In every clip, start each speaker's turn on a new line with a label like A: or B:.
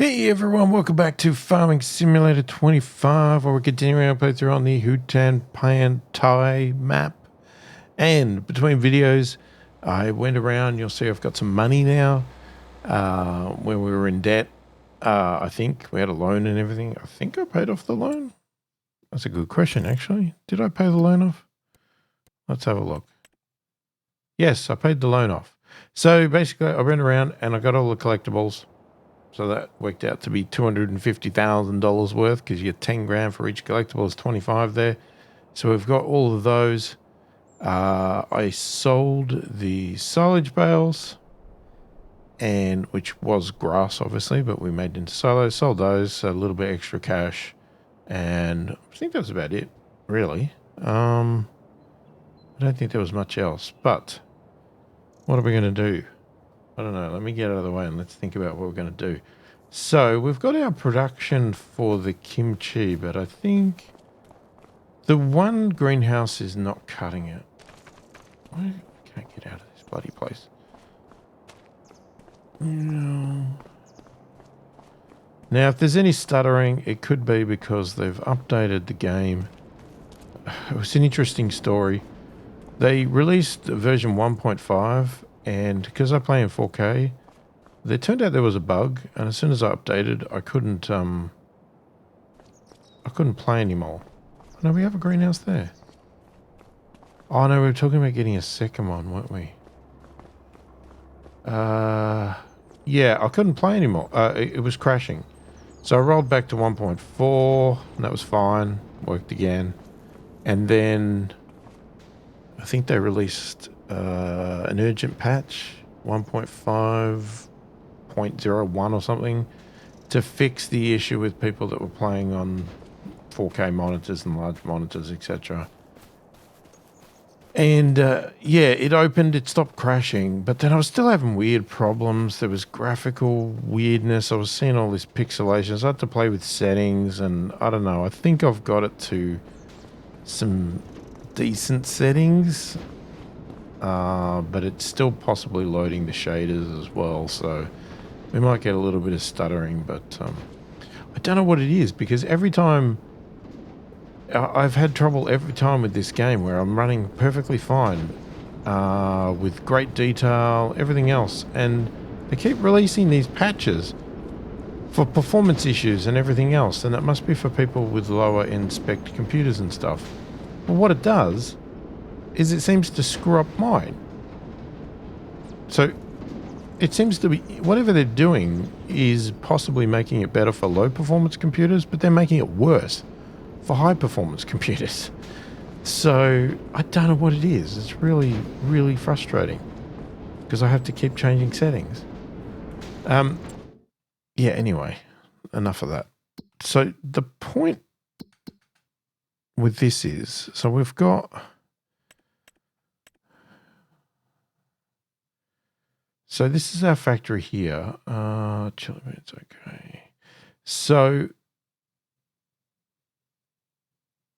A: Hey everyone, welcome back to Farming Simulator 25, where we're continuing our playthrough on the Hutan Pantai map. And between videos, I went around, you'll see I've got some money now, when we were in debt. I think we had a loan and everything. I think I paid off the loan. That's a good question, actually. Did I pay the loan off? Let's have a look. Yes, I paid the loan off. So basically, I went around and I got all the collectibles. So that worked out to be $250,000 worth because you get 10 grand for each collectible. Is 25 there. So we've got all of those. I sold the silage bales, and which was grass, obviously, but we made into silos. Sold those, so a little bit extra cash, and I think that's about it, really. I don't think there was much else. But what are we going to do? I don't know. Let me get out of the way and let's think about what we're going to do. So we've got our production for the kimchi, but I think the one greenhouse is not cutting it. I can't get out of this bloody place. No. Now, if there's any stuttering, it could be because they've updated the game. It was an interesting story. They released version 1.5. And because I play in 4K, it turned out there was a bug, and as soon as I updated, I couldn't play anymore. No, we have a greenhouse there. Oh no, we were talking about getting a second one, weren't we? Yeah, I couldn't play anymore. It was crashing. So I rolled back to 1.4, and that was fine. Worked again. And then I think they released an urgent patch, 1.5.01 or something, to fix the issue with people that were playing on 4K monitors and large monitors, etc. And yeah, it opened, it stopped crashing, but then I was still having weird problems. There was graphical weirdness. I was seeing all this pixelation. So I had to play with settings, and I don't know. I think I've got it to some decent settings. But it's still possibly loading the shaders as well, so we might get a little bit of stuttering, but I don't know what it is, because every time I've had trouble every time with this game where I'm running perfectly fine with great detail, everything else, and they keep releasing these patches for performance issues and everything else, and that must be for people with lower end spec computers and stuff. But what it does is it seems to screw up mine. So it seems to be, whatever they're doing is possibly making it better for low performance computers, but they're making it worse for high performance computers. So I don't know what it is. It's really, really frustrating because I have to keep changing settings. Yeah, anyway, enough of that. So the point with this is, so we've got, so this is our factory here. Chili beans, okay. So,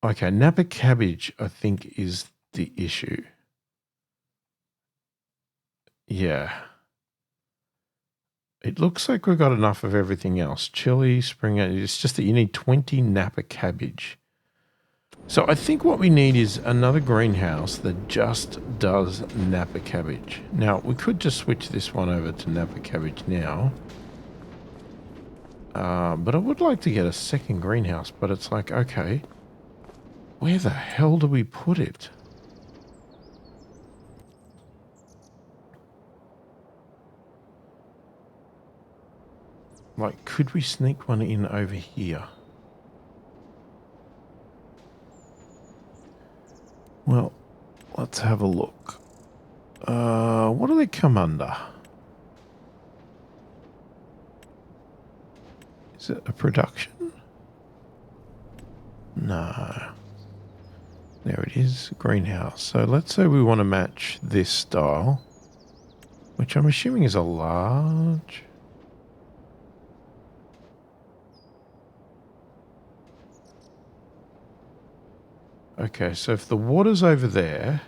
A: okay, Napa cabbage, I think, is the issue. Yeah. It looks like we've got enough of everything else. Chili, spring onion. It's just that you need 20 Napa cabbage. So I think what we need is another greenhouse that just does Napa cabbage. Now, we could just switch this one over to Napa cabbage now. But I would like to get a second greenhouse, but it's like, okay, where the hell do we put it? Like, could we sneak one in over here? Well, let's have a look. What do they come under? Is it a production? No. There it is, greenhouse. So let's say we want to match this style, which I'm assuming is a large. Okay, so if the water's over there,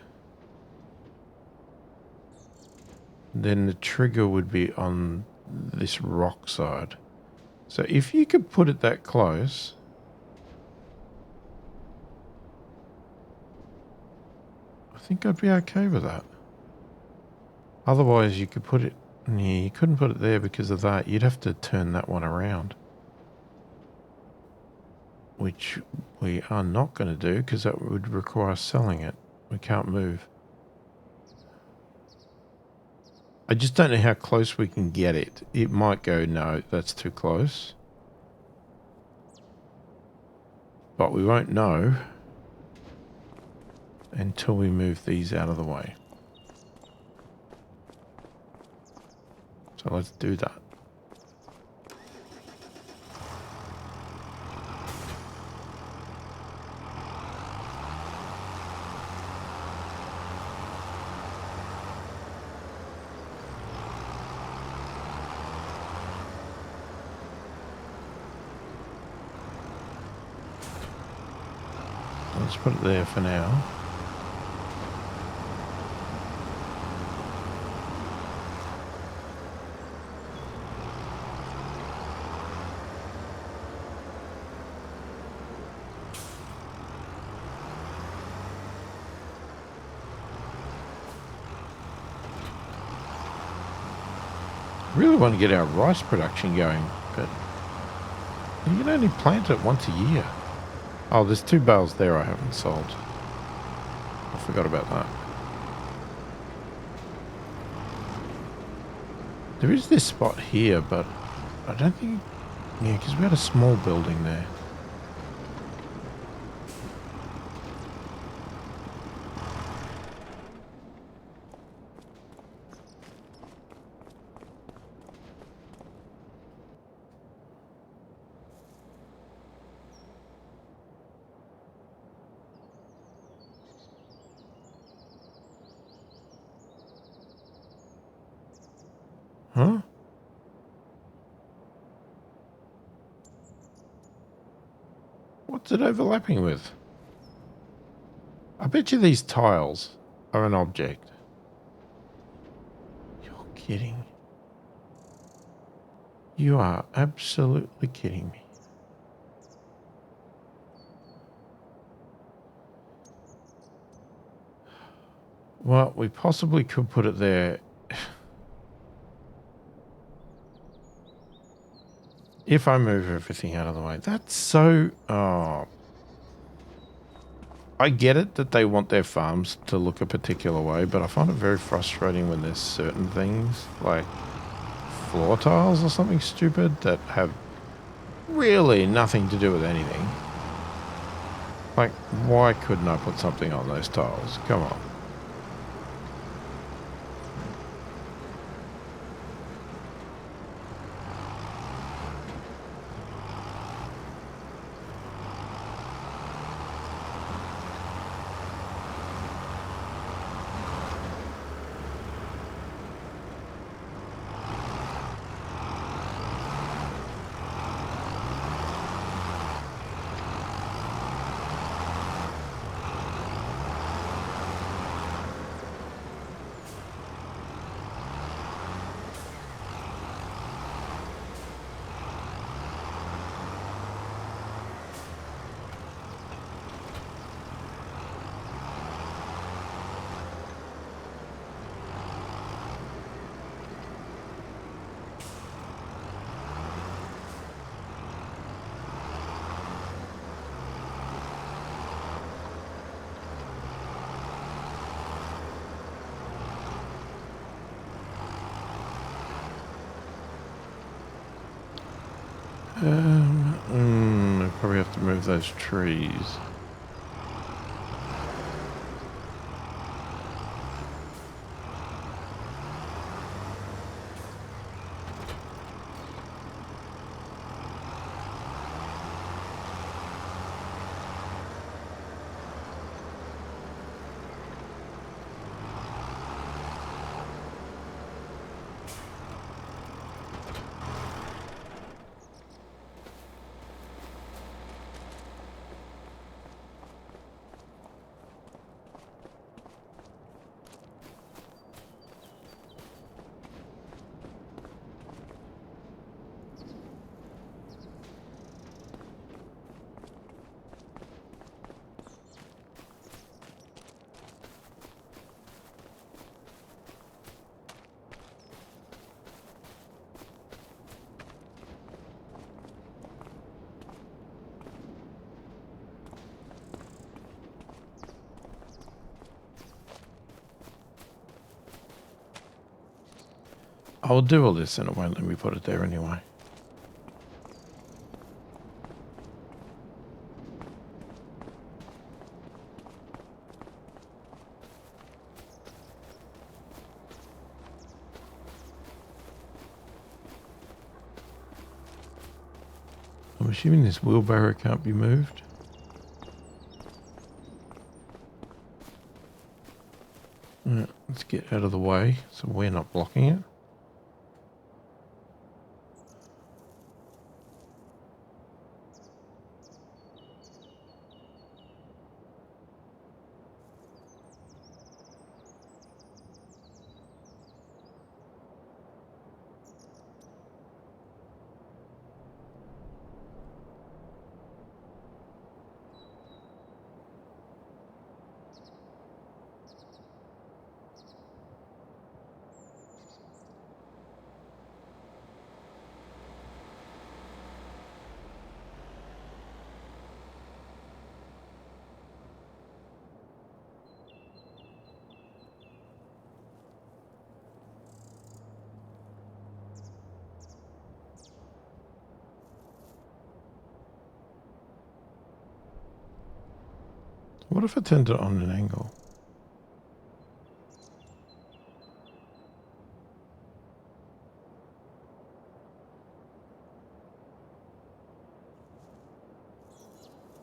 A: then the trigger would be on this rock side. So if you could put it that close, I think I'd be okay with that. Otherwise, you could put it... Yeah, you couldn't put it there because of that. You'd have to turn that one around. Which we are not going to do because that would require selling it. We can't move. I just don't know how close we can get it. It might go, no, that's too close. But we won't know until we move these out of the way. So let's do that. Let's put it there for now. I really want to get our rice production going, but you can only plant it once a year. Oh, there's 2 bales there I haven't sold. I forgot about that. There is this spot here, but I don't think... Yeah, because we had a small building there. Huh? What's it overlapping with? I bet you these tiles are an object. You're kidding. You are absolutely kidding me. Well, we possibly could put it there. If I move everything out of the way. That's so... Oh. I get it that they want their farms to look a particular way, but I find it very frustrating when there's certain things, like floor tiles or something stupid, that have really nothing to do with anything. Like, why couldn't I put something on those tiles? Come on. I probably have to move those trees. I'll do all this and it won't let me put it there anyway. I'm assuming this wheelbarrow can't be moved. Right, let's get out of the way so we're not blocking it. What if I turned it on an angle?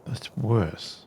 A: That's worse.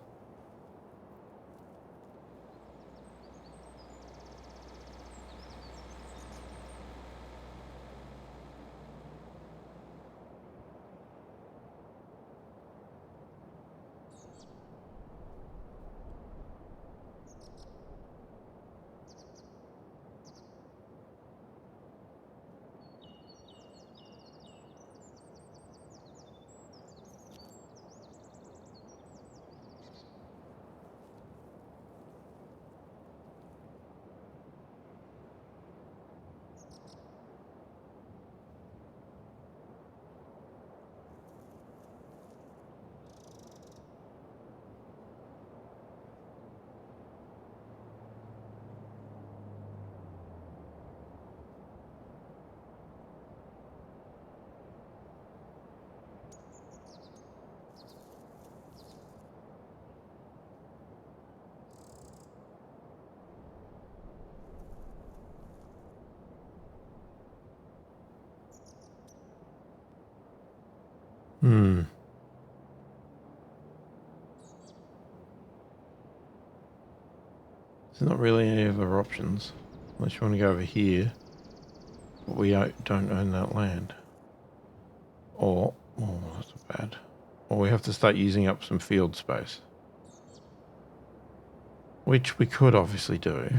A: There's not really any other options. Unless you want to go over here. But we don't own that land. Or, oh, that's bad. Or we have to start using up some field space. Which we could obviously do.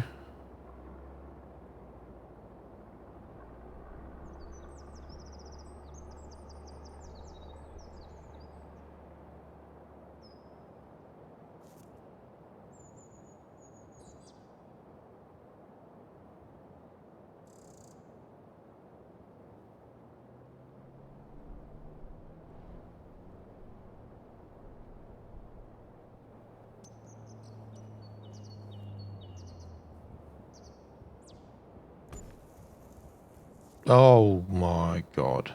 A: Oh my god.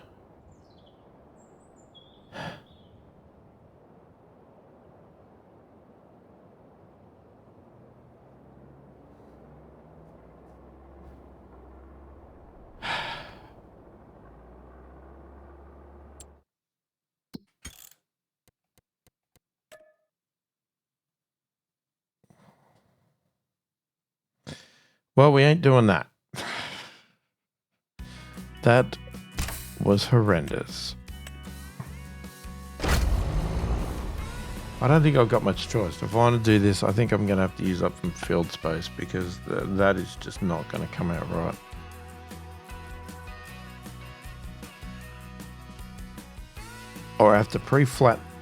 A: Well, we ain't doing that. That was horrendous. I don't think I've got much choice. If I want to do this, I think I'm going to have to use up some field space because that is just not going to come out right. Or I have to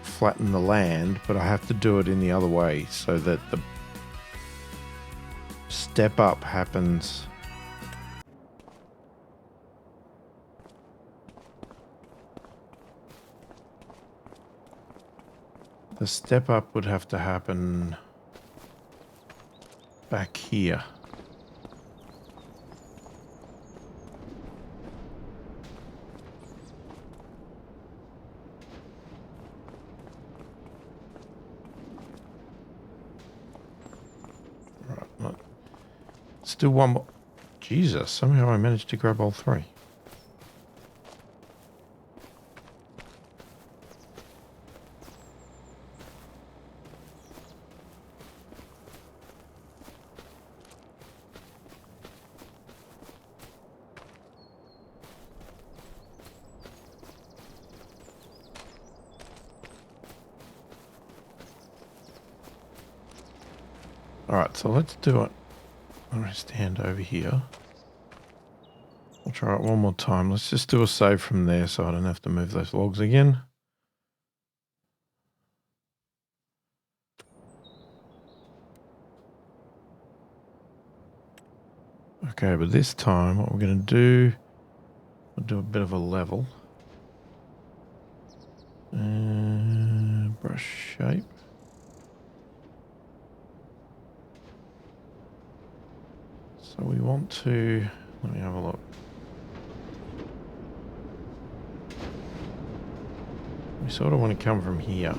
A: flatten the land, but I have to do it in the other way so that the step up happens. The step up would have to happen back here. let's do one more. Jesus, somehow I managed to grab all three. Alright, so let's do it. I'm going to stand over here. I'll try it one more time. Let's just do a save from there so I don't have to move those logs again. Okay, but this time what we're going to do, we'll do a bit of a level. Brush shape. So we want to, let me have a look. We sort of want to come from here.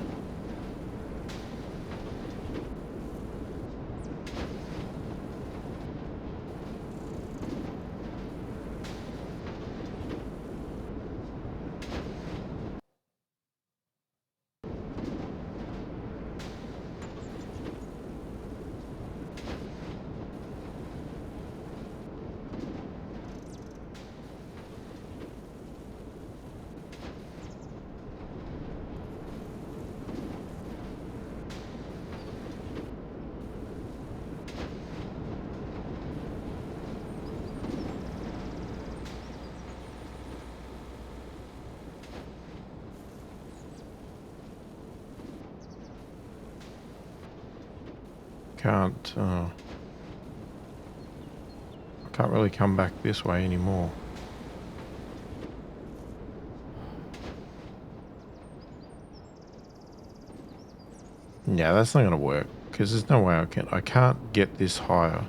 A: I can't really come back this way anymore. Yeah, that's not going to work because there's no way I can't get this higher.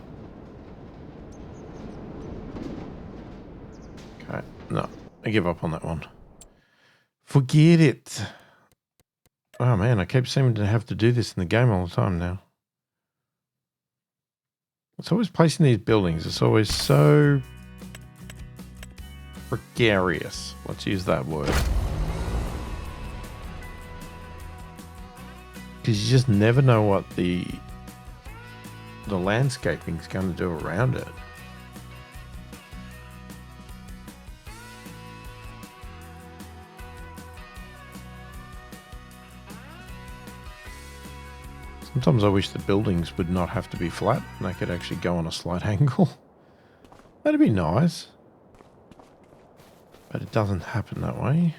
A: Okay, no, I give up on that one. Forget it. Oh man, I keep seeming to have to do this in the game all the time now. It's always placing these buildings. It's always so precarious. Let's use that word. Because you just never know what the landscaping's going to do around it. Sometimes I wish the buildings would not have to be flat and they could actually go on a slight angle. That'd be nice. But it doesn't happen that way.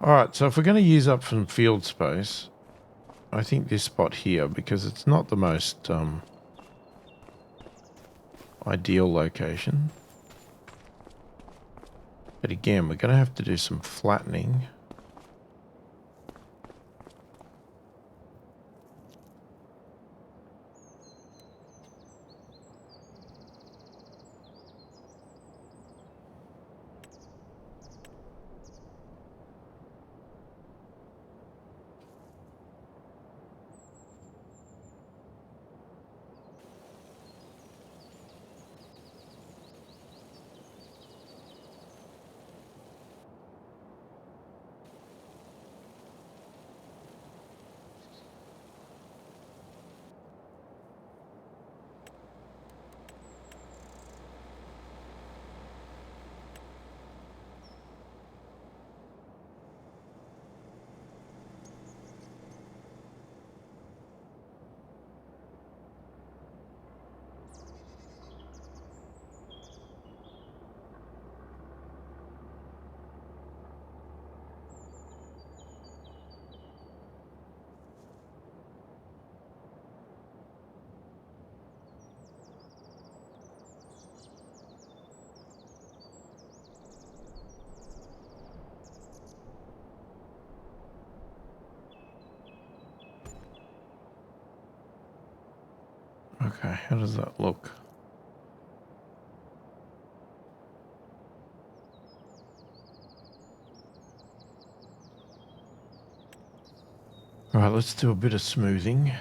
A: Alright, so if we're going to use up some field space, I think this spot here, because it's not the most ideal location. But again, we're going to have to do some flattening. Okay, how does that look? Alright, let's do a bit of smoothing.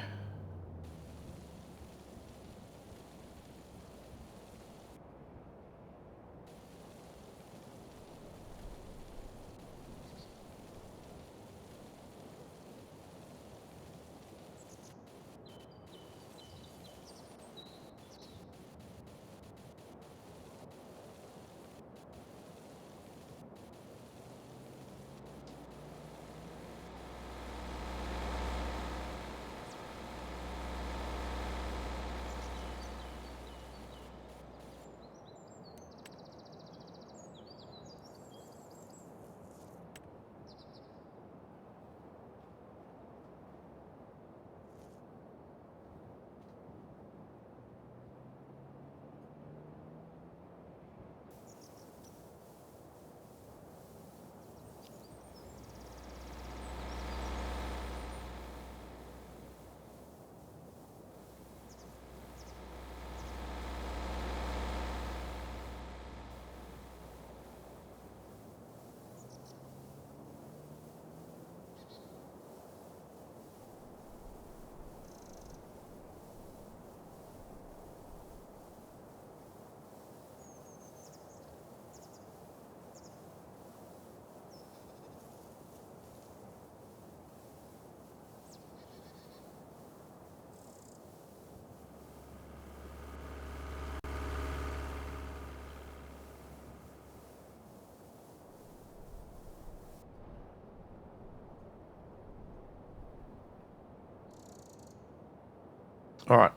A: All right,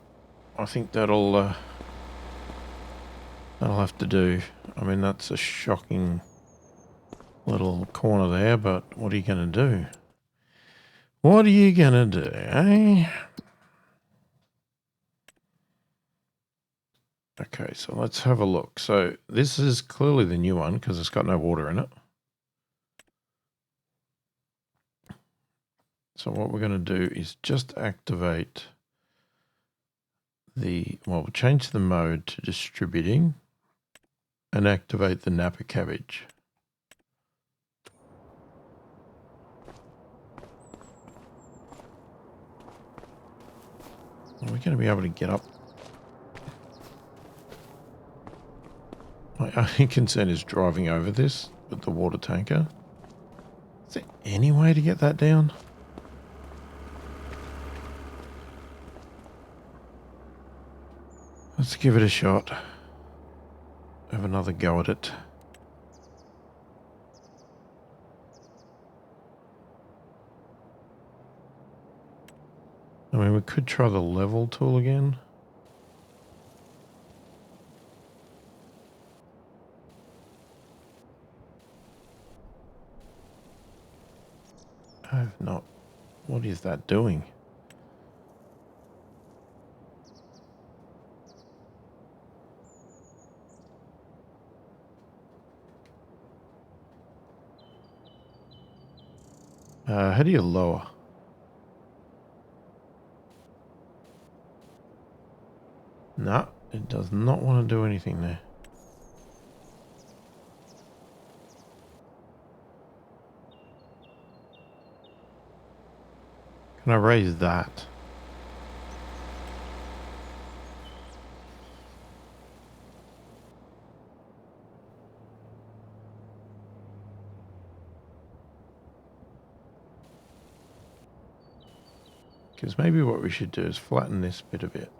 A: I think that'll have to do. I mean, that's a shocking little corner there, but what are you going to do? What are you going to do, eh? Okay, so let's have a look. So this is clearly the new one because it's got no water in it. So what we're going to do is just activate we'll change the mode to distributing and activate the Napa cabbage. Are we going to be able to get up? My only concern is driving over this with the water tanker. Is there any way to get that down? Let's give it a shot. Have another go at it. I mean, we could try the level tool again. I have not. What is that doing? How do you lower? No, it does not want to do anything there. Can I raise that? Because maybe what we should do is flatten this bit a bit.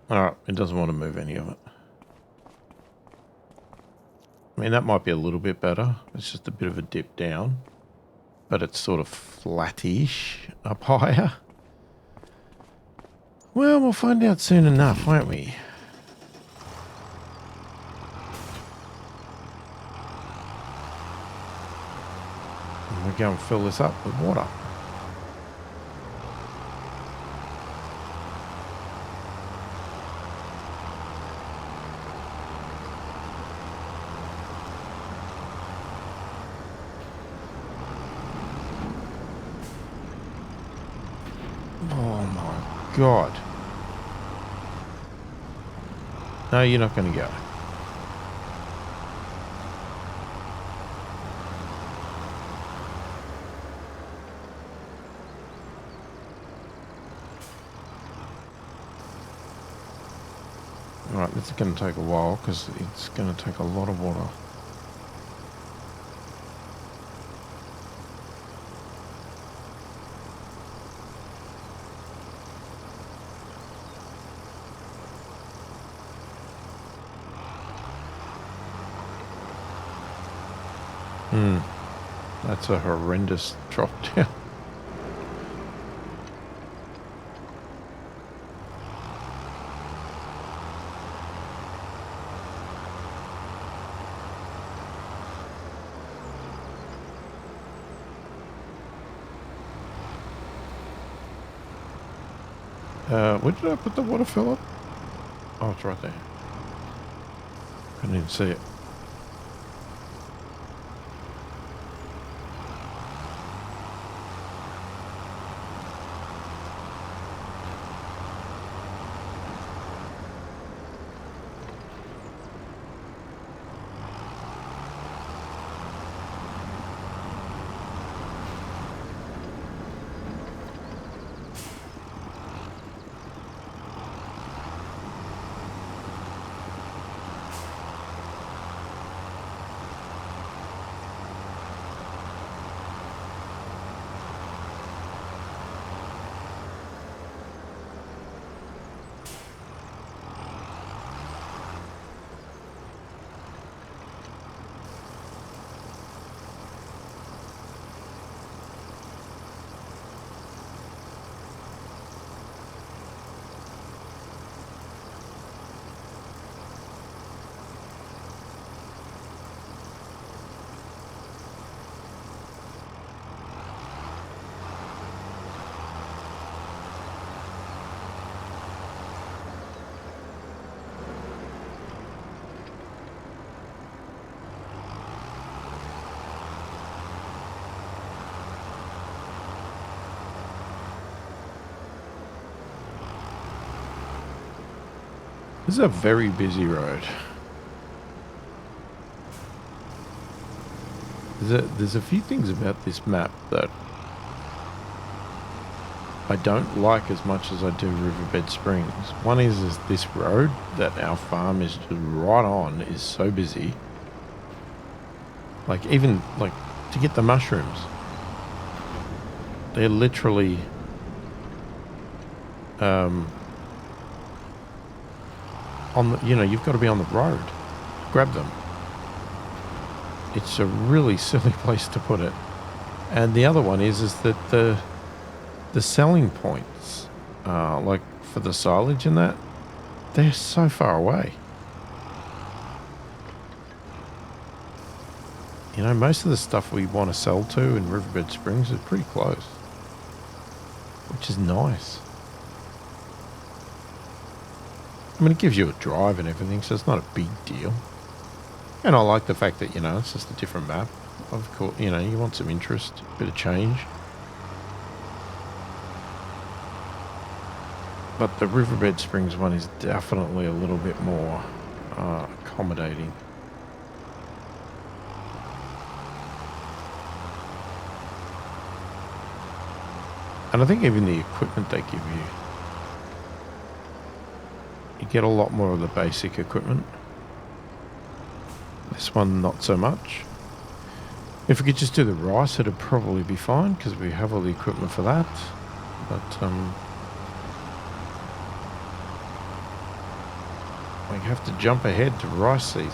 A: Alright, it doesn't want to move any of it. I mean, that might be a little bit better. It's just a bit of a dip down. But it's sort of flattish up higher. Well, we'll find out soon enough, won't we? And we'll go and fill this up with water. God. No, you're not going to go. Alright, this is going to take a while because it's going to take a lot of water. That's a horrendous drop down. Where did I put the water fill up? Oh, it's right there. Couldn't even see it. This is a very busy road. There's a few things about this map that I don't like as much as I do Riverbed Springs. One is this road that our farm is just right on is so busy. Like, even, like, to get the mushrooms, they're literally on the, you know, you've got to be on the road to grab them. It's a really silly place to put it. And the other one is that the selling points, like for the silage and that, they're so far away. You know, most of the stuff we want to sell to in Riverbed Springs is pretty close, which is nice. I mean, it gives you a drive and everything, so it's not a big deal. And I like the fact that, you know, it's just a different map. Of course, you know, you want some interest, a bit of change. But the Riverbed Springs one is definitely a little bit more accommodating. And I think even the equipment they give you, you get a lot more of the basic equipment. This one, not so much. If we could just do the rice, it'd probably be fine because we have all the equipment for that. But we have to jump ahead to rice season.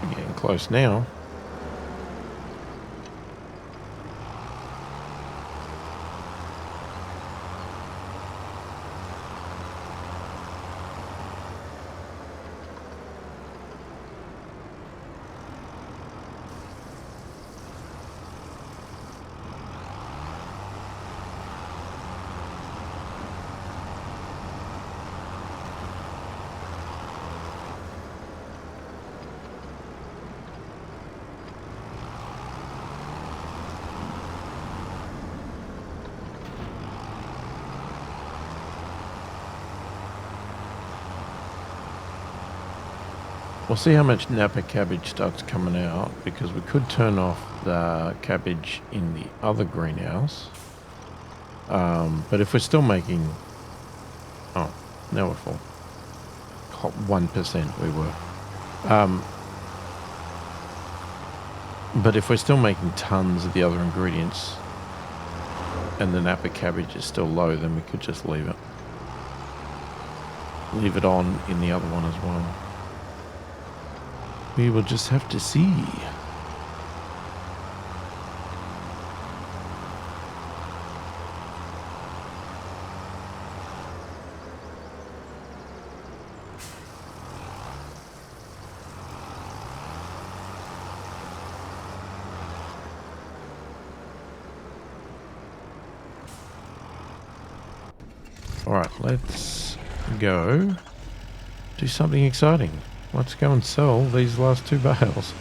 A: We're getting close now. We'll see how much Napa cabbage starts coming out, because we could turn off the cabbage in the other greenhouse. But if we're still making... Oh, now we're full. 1% we were. But if we're still making tons of the other ingredients and the Napa cabbage is still low, then we could just leave it. leave it on in the other one as well. We will just have to see. Alright, let's go do something exciting. Let's go and sell these last 2 bales.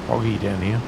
A: Foggy down here.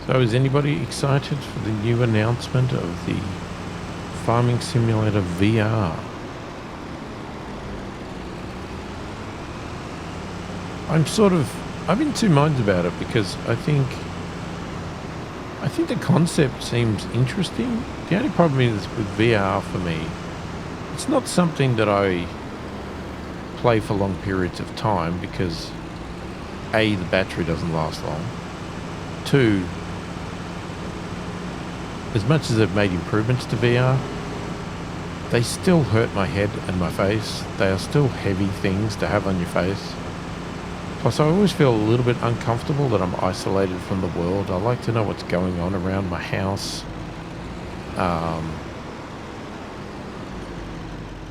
A: So is anybody excited for the new announcement of the Farming Simulator VR? I'm in two minds about it because I think the concept seems interesting. The only problem is with VR for me, it's not something that I play for long periods of time because A, the battery doesn't last long. 2, as much as they've made improvements to VR, they still hurt my head and my face. They are still heavy things to have on your face. Plus, I always feel a little bit uncomfortable that I'm isolated from the world. I like to know what's going on around my house.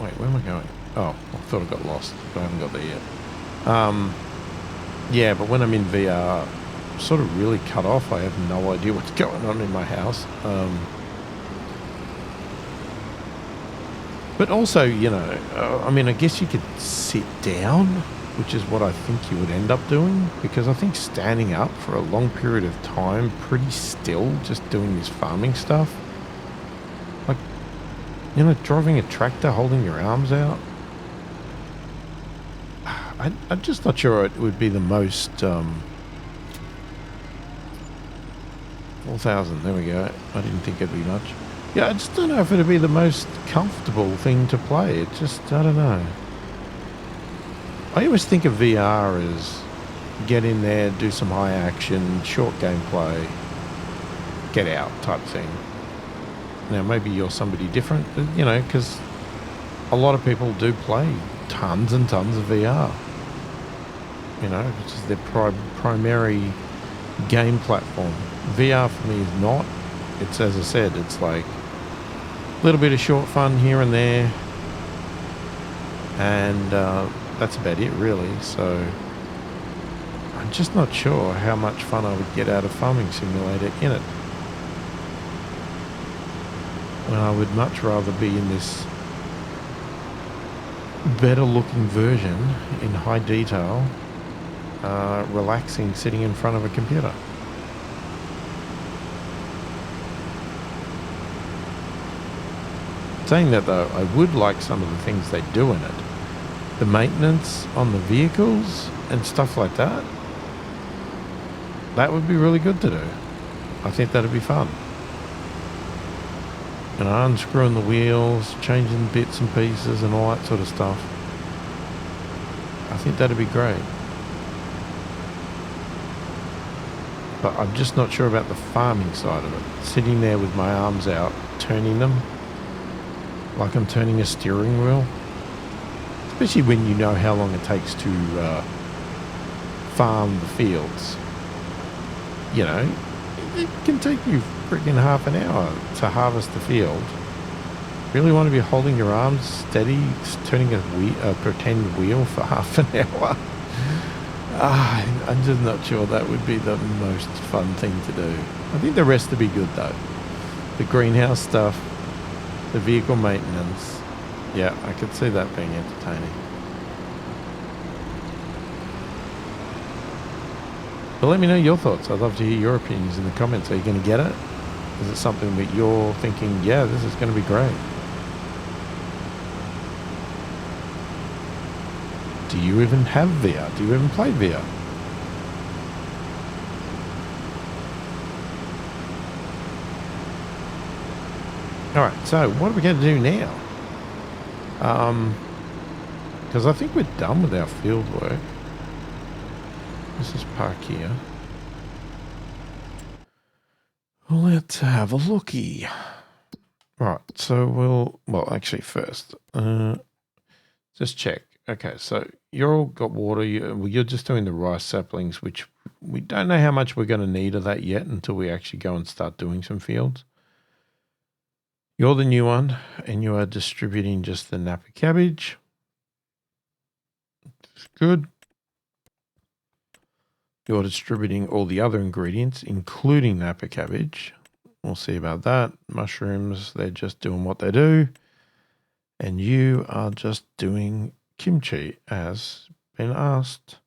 A: Wait, where am I going? Oh, I thought I got lost, but I haven't got there yet. Yeah, but when I'm in VR, I'm sort of really cut off. I have no idea what's going on in my house. But also, you know, I mean, I guess you could sit down, which is what I think you would end up doing, because I think standing up for a long period of time, pretty still, just doing this farming stuff, like, you know, driving a tractor, holding your arms out, I'm just not sure it would be the most, 4,000, there we go. I didn't think it'd be much. Yeah, I just don't know if it'd be the most comfortable thing to play. It just, I don't know. I always think of VR as get in there, do some high action, short gameplay, get out type thing. Now, maybe you're somebody different, you know, because a lot of people do play tons and tons of VR. You know, which is their primary game platform. VR for me is not. It's, as I said, it's like a little bit of short fun here and there, and that's about it really. So I'm just not sure how much fun I would get out of Farming Simulator in it, when I would much rather be in this better looking version in high detail, relaxing, sitting in front of a computer. Saying that though, I would like some of the things they do in it. The maintenance on the vehicles and stuff like that. That would be really good to do. I think that'd be fun. and unscrewing the wheels, changing bits and pieces and all that sort of stuff. I think that'd be great. But I'm just not sure about the farming side of it. Sitting there with my arms out, turning them like I'm turning a steering wheel. Especially when you know how long it takes to farm the fields. You know, it can take you freaking half an hour to harvest the field. Really want to be holding your arms steady, turning a pretend wheel for half an hour? I'm just not sure that would be the most fun thing to do. I think the rest would be good though. The greenhouse stuff, the vehicle maintenance. Yeah, I could see that being entertaining. But let me know your thoughts. I'd love to hear your opinions in the comments. Are you going to get it? Is it something that you're thinking, yeah, this is going to be great? Do you even have VR? Do you even play VR? All right, so what are we going to do now? Because I think we're done with our field work. Let's just park here. Let's have a looky. Right, so well, actually first, just check. Okay, so you're all got water. You're just doing the rice saplings, which we don't know how much we're going to need of that yet until we actually go and start doing some fields. You're the new one, and you are distributing just the Napa cabbage. It's good. You're distributing all the other ingredients, including Napa cabbage. We'll see about that. Mushrooms, they're just doing what they do. And you are just doing kimchi as been asked.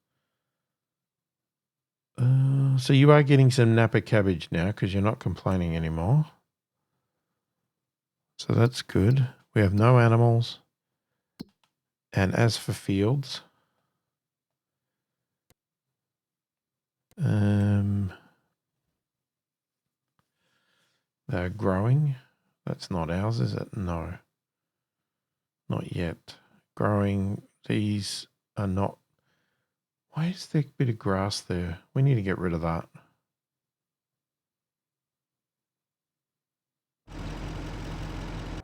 A: So you are getting some Napa cabbage now because you're not complaining anymore. So that's good. We have no animals. And as for fields, they're growing. That's not ours, is it? No. Not yet. Growing. These are not. Why is there a bit of grass there? We need to get rid of that.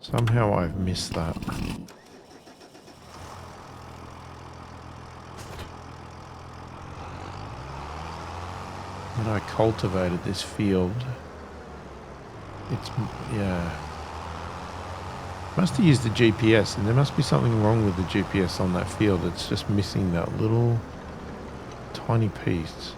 A: Somehow I've missed that. When I cultivated this field, yeah. Must have used the GPS, and there must be something wrong with the GPS on that field. It's just missing that little tiny piece.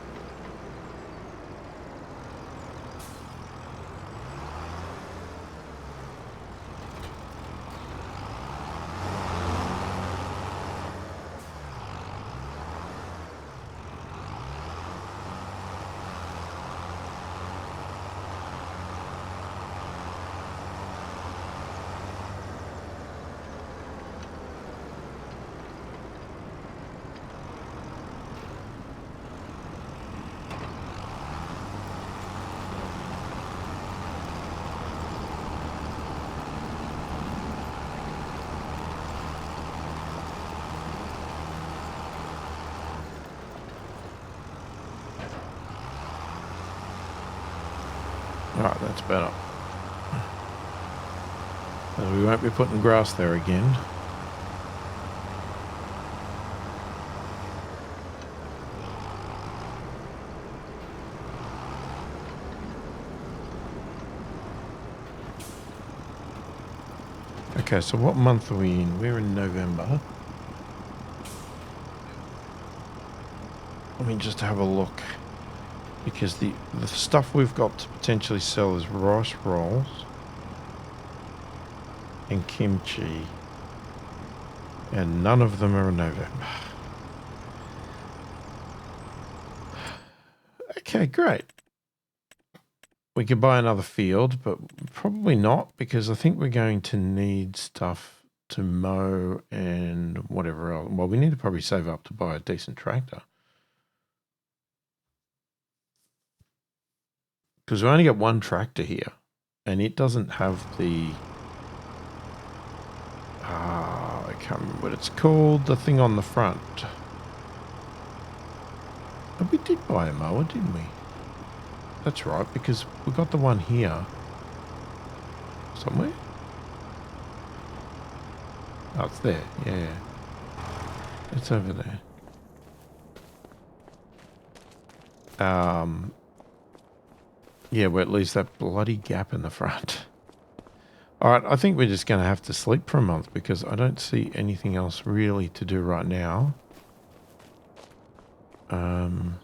A: Alright, that's better. So we won't be putting grass there again. Okay, so what month are we in? We're in November. Let me just have a look. Because the stuff we've got to potentially sell is rice rolls and kimchi. And none of them are in November. Okay, great. We could buy another field, but probably not, because I think we're going to need stuff to mow and whatever else. Well, we need to probably save up to buy a decent tractor. Because we only got one tractor here, and it doesn't have the Can't remember what it's called. The thing on the front. Oh, we did buy a mower, didn't we? That's right, because we got the one here. Somewhere? Oh, it's there. Yeah. It's over there. Yeah, well, it leaves that bloody gap in the front. All right, I think we're just going to have to sleep for a month because I don't see anything else really to do right now. And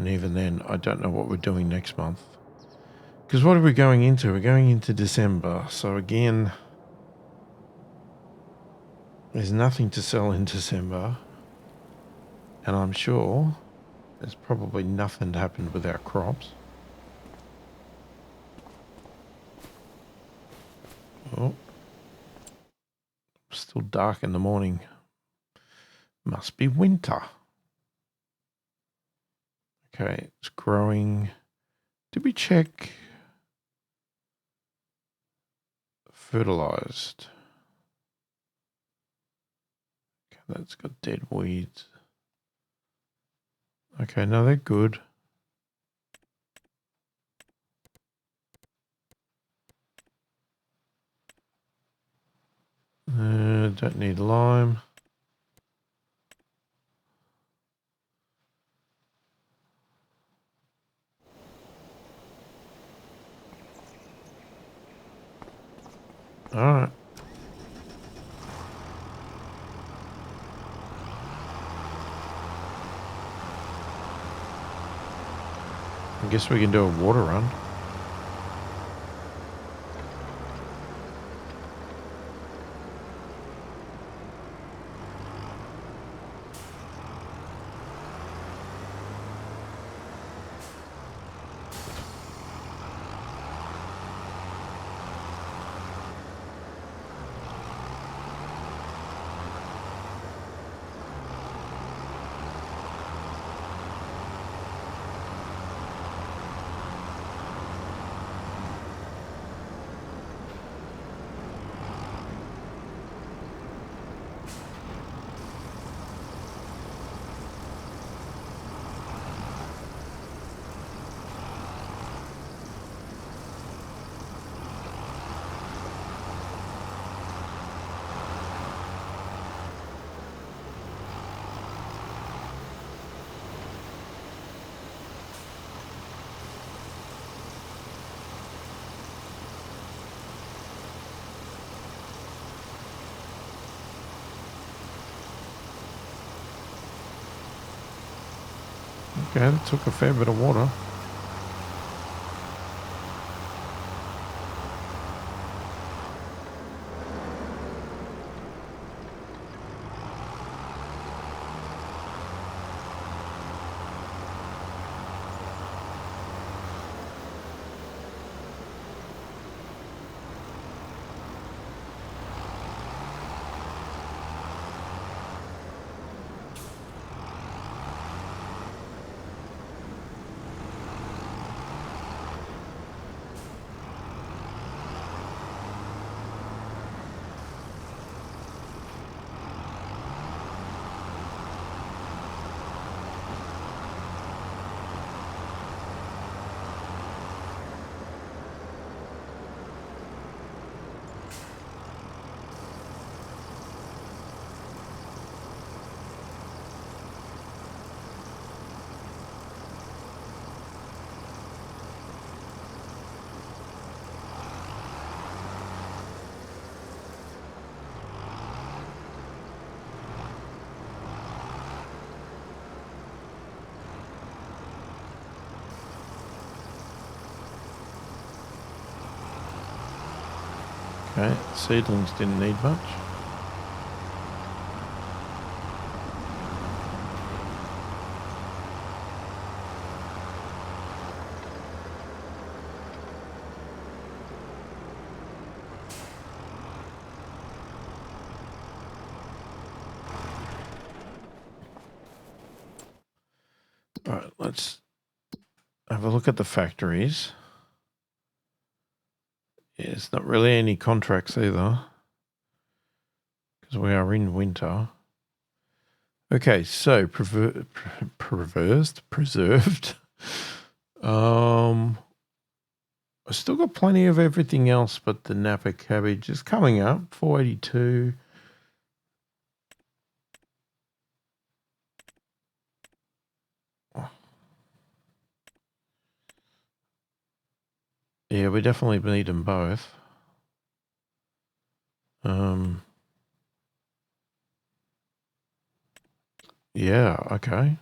A: even then, I don't know what we're doing next month. Because what are we going into? We're going into December. So again, there's nothing to sell in December. And I'm sure there's probably nothing to happen with our crops. Oh, still dark in the morning. Must be winter. Okay, it's growing. Did we check fertilized? Okay, that's got dead weeds. Okay, no, they're good. Don't need lime. All right. I guess we can do a water run. Okay, that took a fair bit of water. Okay, seedlings didn't need much. All right, let's have a look at the factories. Yeah, it's not really any contracts either, because we are in winter. Okay, so preserved. I still got plenty of everything else, but the Napa cabbage is coming up. 482. Yeah, we definitely need them both. Yeah, okay.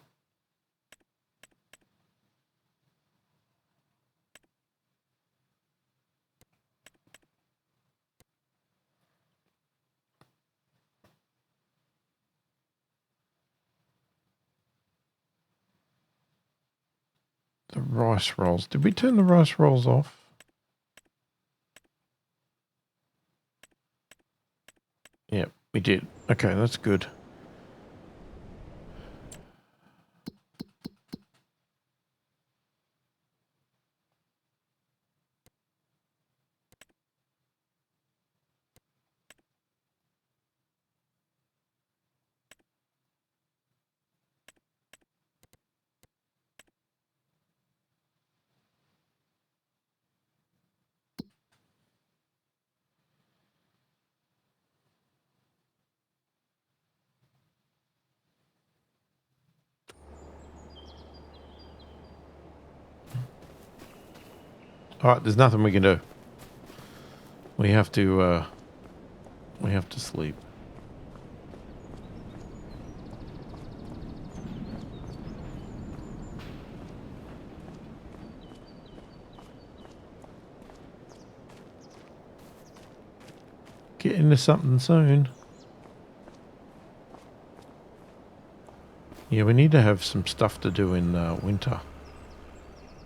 A: The rice rolls. Did we turn the rice rolls off? Yeah, we did. Okay, that's good. All right, there's nothing we can do. We have to sleep. Get into something soon. Yeah, we need to have some stuff to do in winter.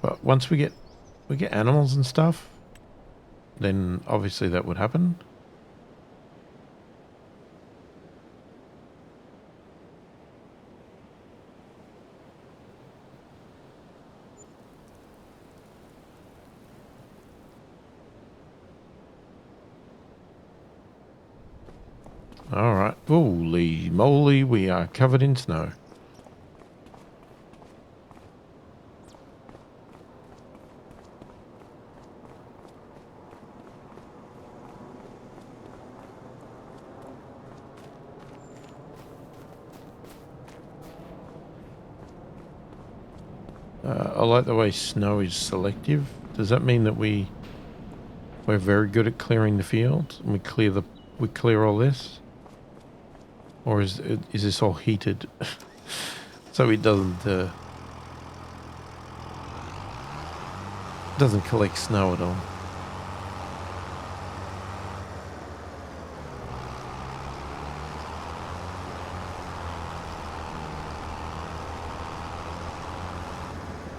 A: But once we get animals and stuff, then obviously that would happen. All right. Holy moly, we are covered in snow. I like the way snow is selective. Does that mean that we're very good at clearing the fields and we clear all this, or is this all heated so it doesn't collect snow at all?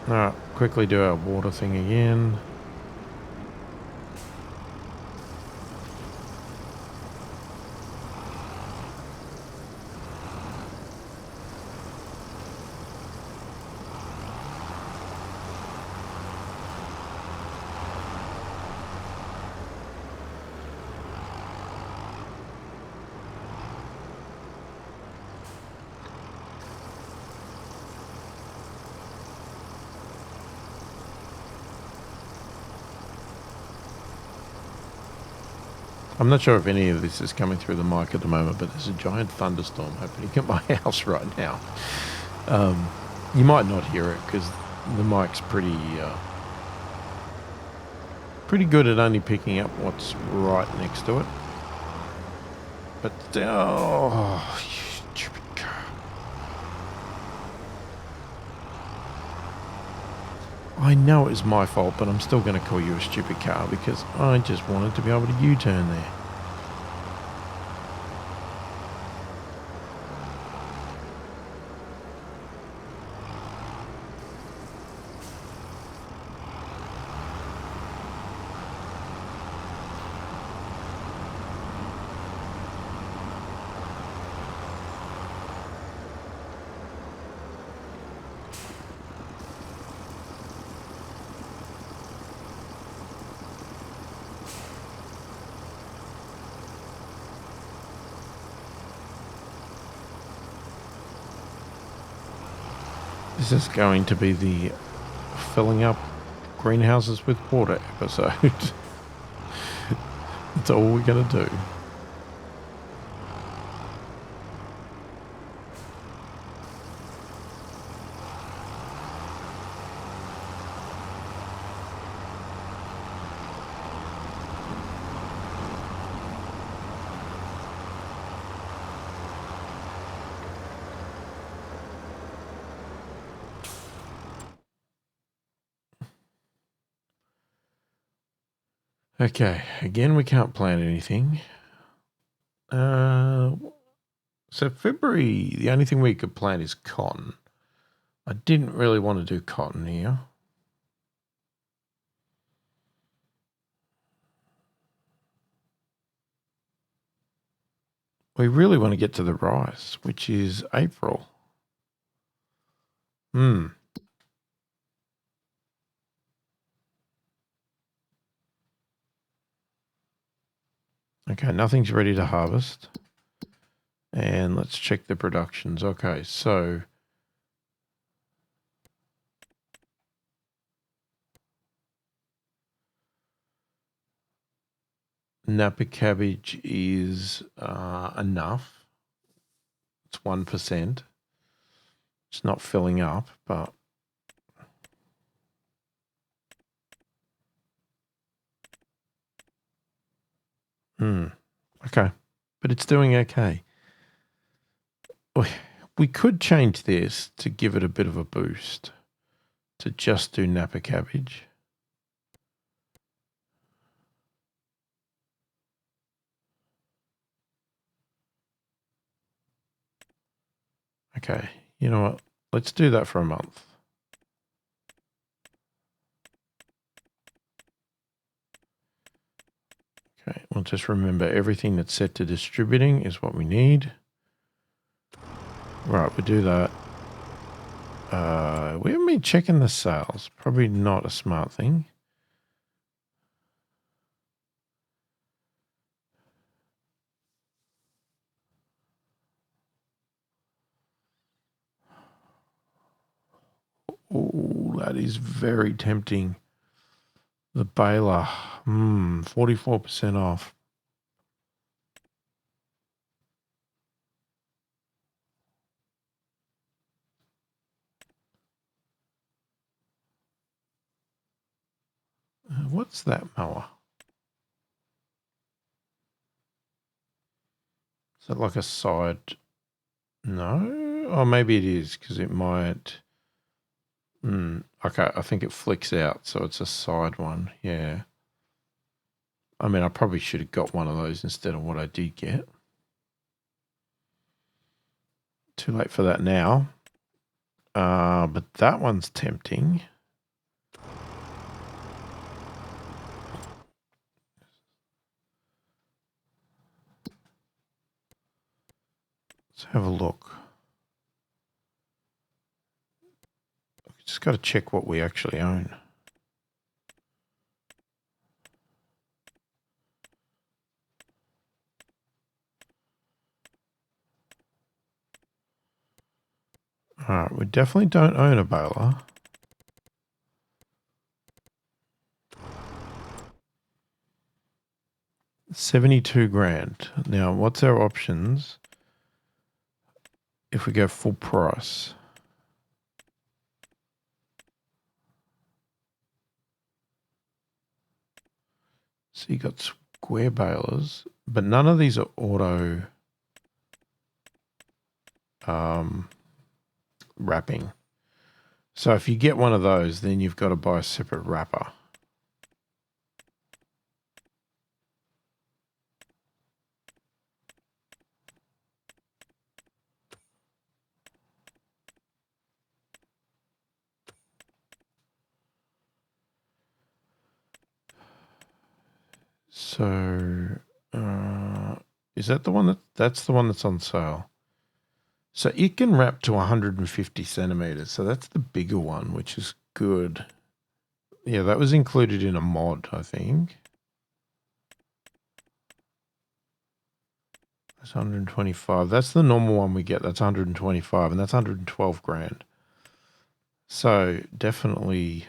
A: All right, quickly do our water thing again. I'm not sure if any of this is coming through the mic at the moment, but there's a giant thunderstorm happening at my house right now. You might not hear it because the mic's pretty good at only picking up what's right next to it. But, oh, you stupid car. I know it was my fault, but I'm still going to call you a stupid car because I just wanted to be able to U-turn there. This is going to be the filling up greenhouses with water episode. That's all we're going to do. Okay, again, we can't plant anything. So February, the only thing we could plant is cotton. I didn't really want to do cotton here. We really want to get to the rice, which is April. Okay, nothing's ready to harvest. And let's check the productions. Okay, so Napa cabbage is enough. It's 1%. It's not filling up, but okay. But it's doing okay. We could change this to give it a bit of a boost, to just do Napa cabbage. Okay, you know what? Let's do that for a month. Okay, we'll just remember everything that's set to distributing is what we need. Right, we do that. We haven't been checking the sales. Probably not a smart thing. Oh, that is very tempting. The baler, 44% off. What's that mower? Is that like a side? No? Oh, maybe it is because it might. Okay, I think it flicks out, so it's a side one. Yeah. I mean, I probably should have got one of those instead of what I did get. Too late for that now. But that one's tempting. Let's have a look. Just got to check what we actually own. All right, we definitely don't own a baler. $72,000. Now, what's our options if we go full price? So you got square balers, but none of these are auto wrapping. So if you get one of those, then you've got to buy a separate wrapper. So is that the one that's the one that's on sale? So it can wrap to 150 centimeters. So that's the bigger one, which is good. Yeah, that was included in a mod, I think. That's 125. That's the normal one we get. That's 125, and that's $112,000. So definitely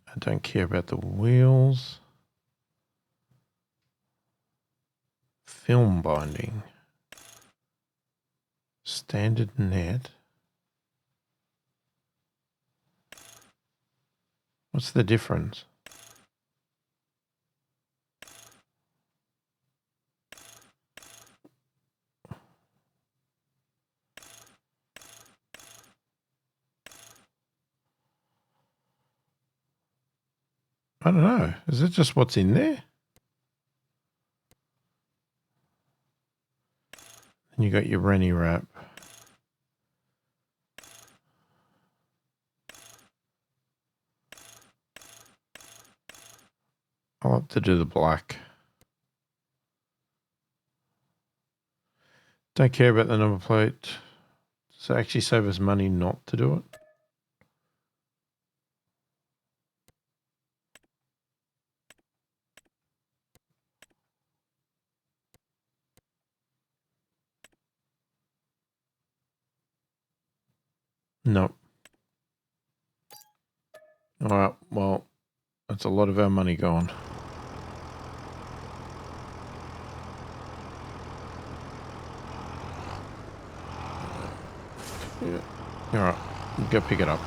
A: I don't care about the wheels. Film binding. Standard net. What's the difference? I don't know. Is it just what's in there? And you got your Rennie wrap. I'll have to do the black. Don't care about the number plate. Does it actually save us money not to do it? No. All right. Well, that's a lot of our money gone. Yeah. All right. Go pick it up.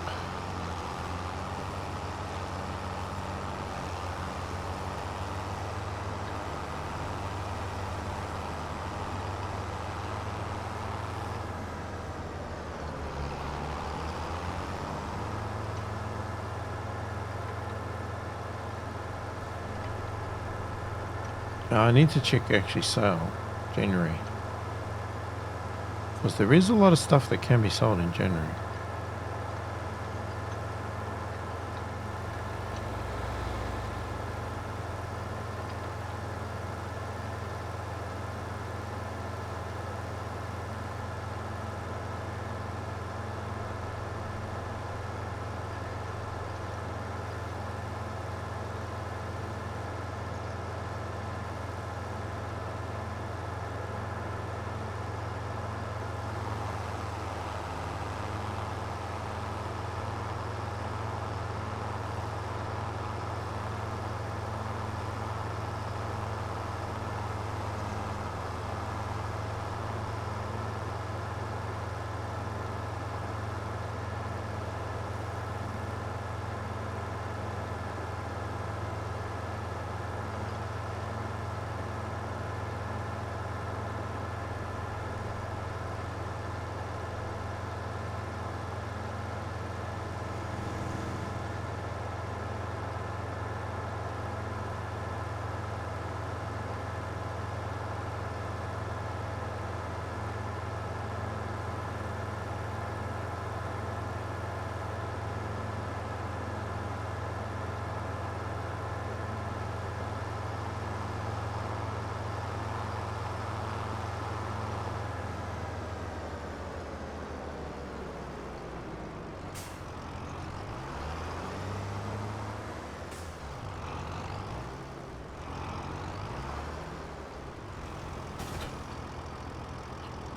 A: I need to check actually sale January. Because there is a lot of stuff that can be sold in January.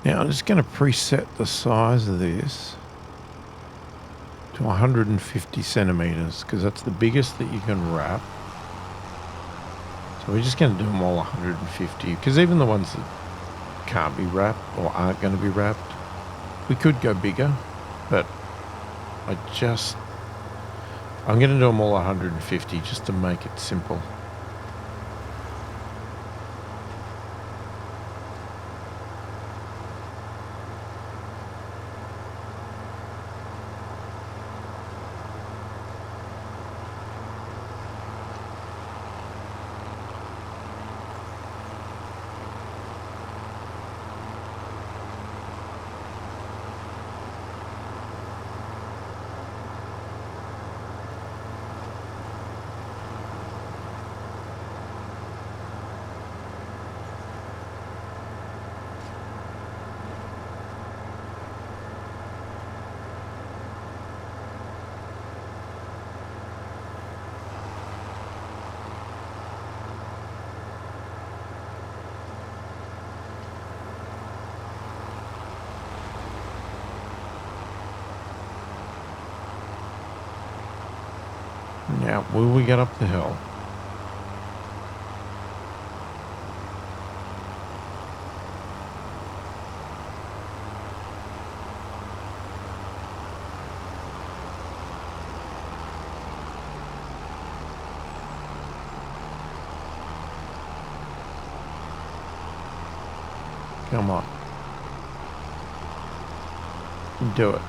A: Now I'm just going to preset the size of this to 150 centimeters because that's the biggest that you can wrap. So we're just going to do them all 150 because even the ones that can't be wrapped or aren't going to be wrapped, we could go bigger, but I'm going to do them all 150 just to make it simple. Now, will we get up the hill? Come on. Do it.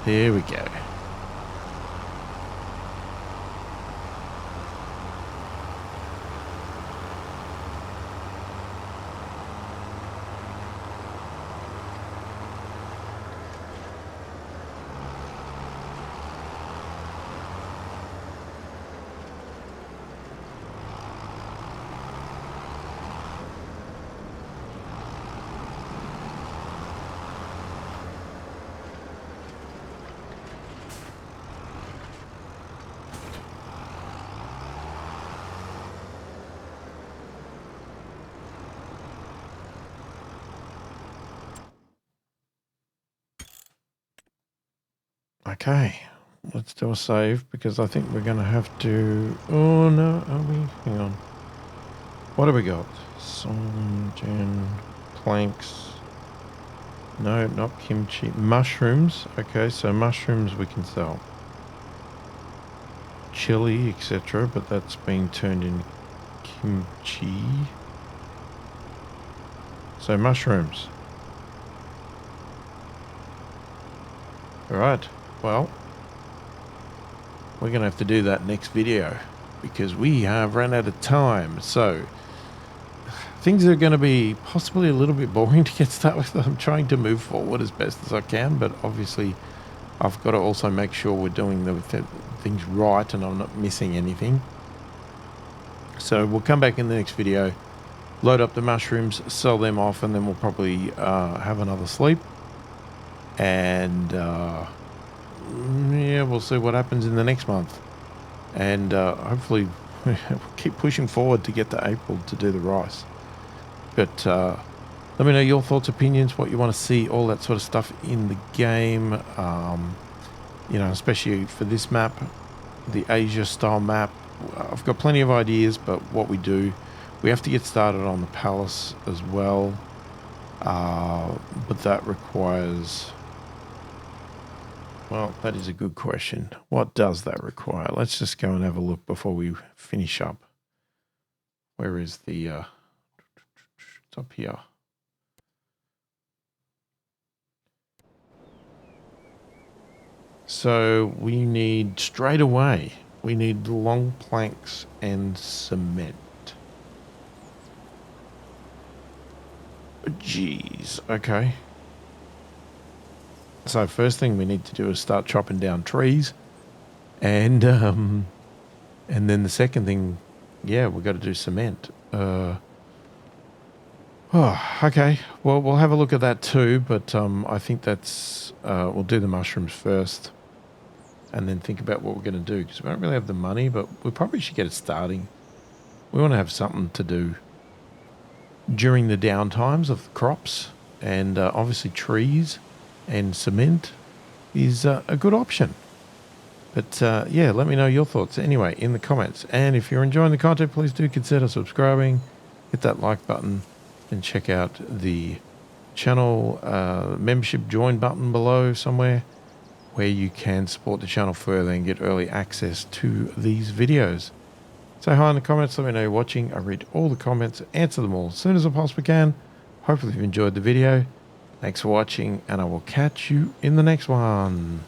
A: There we go. Okay, let's do a save because I think we're going to have to... Oh, no, are we? Hang on. What have we got? Gen planks. No, not kimchi. Mushrooms. Okay, so mushrooms we can sell. Chili, etc., but that's being turned into kimchi. So mushrooms. All right. Well, we're going to have to do that next video because we have run out of time. So things are going to be possibly a little bit boring to get started with. I'm trying to move forward as best as I can, but obviously I've got to also make sure we're doing the things right and I'm not missing anything. So we'll come back in the next video, load up the mushrooms, sell them off, and then we'll probably have another sleep. And yeah, we'll see what happens in the next month. And hopefully we'll keep pushing forward to get to April to do the rice. But let me know your thoughts, opinions, what you want to see, all that sort of stuff in the game. You know, especially for this map, the Asia style map. I've got plenty of ideas, but what we do, we have to get started on the palace as well. But that requires... Well, that is a good question. What does that require? Let's just go and have a look before we finish up. Where is the... it's up here. So we need, straight away, we need long planks and cement. Jeez, okay. So first thing we need to do is start chopping down trees, and then the second thing, yeah, we've got to do cement. Oh, okay. Well, we'll have a look at that too, but I think that's we'll do the mushrooms first, and then think about what we're going to do because we don't really have the money, but we probably should get it starting. We want to have something to do during the down times of the crops, and obviously trees and cement is a good option. But yeah, let me know your thoughts anyway in the comments. And if you're enjoying the content, please do consider subscribing, hit that like button, and check out the channel membership join button below somewhere where you can support the channel further and get early access to these videos. Say hi in the comments, let me know you're watching. I read all the comments, answer them all as soon as I possibly can. Hopefully you've enjoyed the video. Thanks for watching, and I will catch you in the next one.